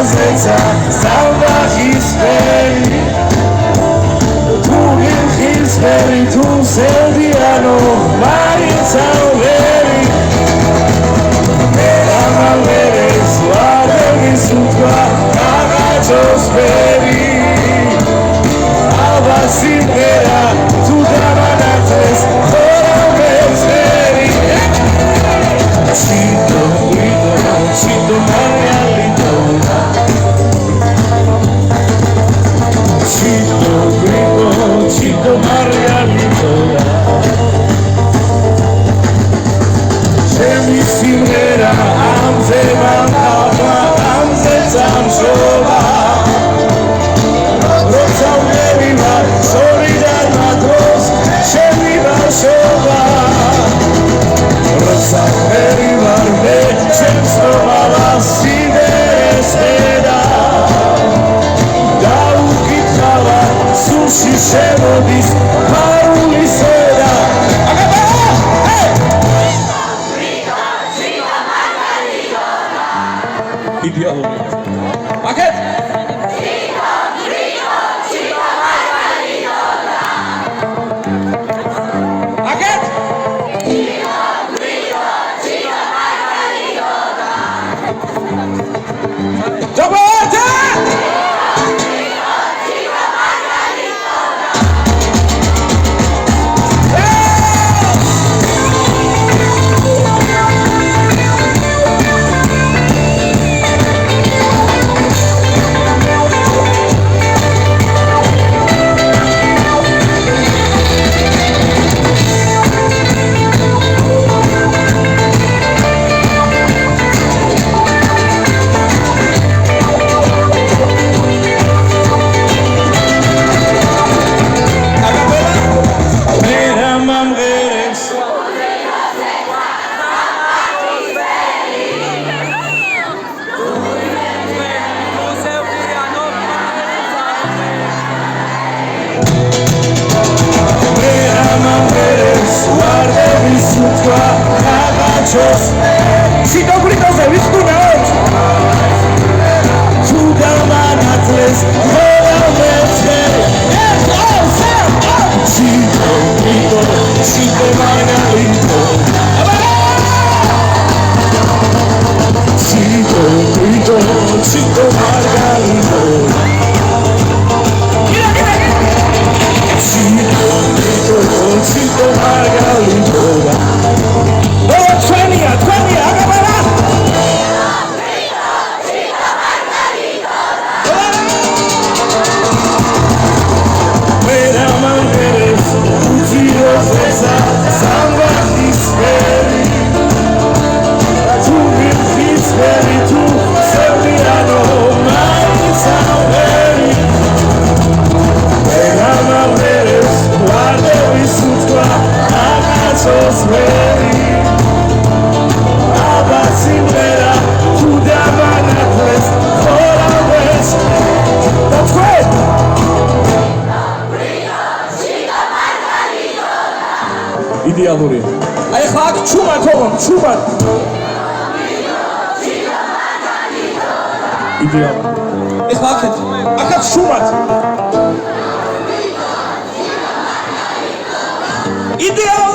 როზეცა სამბახისფერი თუ გიხისფერი თუ სევდიანო მაინც ავერი მე ამავერეს ვარდების უთქვა კაღაჯოსფერი აბა სიმღერა თუ დამანათლეს ხოლმე Chito grito, chito margarito Chito grito, chito margarito Shemi simera, amze manhava, amze zamshova Roza uneriva, solidan matros, shemi bashova Roza uneriva, me chemsova sidereseda Daukitava, sushi shevodis, maruliseda Ideology. Paket! Paket! Chito grito se visto not Tu damanatles Yes, oh, Sam, oh Chito grito, chito margarito Chito grito, chito margarito Chito grito, chito margarito Oh, 20, acabala! Mera mangeres, utirosesa, sambahisferi Tu virhisferi, tu sevdiano, maisaveri Mera mangeres, guardevis utqva, agazosveri Simera, tu damanatles, ხოლმეს და თქვენ იდეალური აი ხა აქ ჩუმად თողო ჩუმად იდეალური ეხლა აქაც ჩუმად იდეალური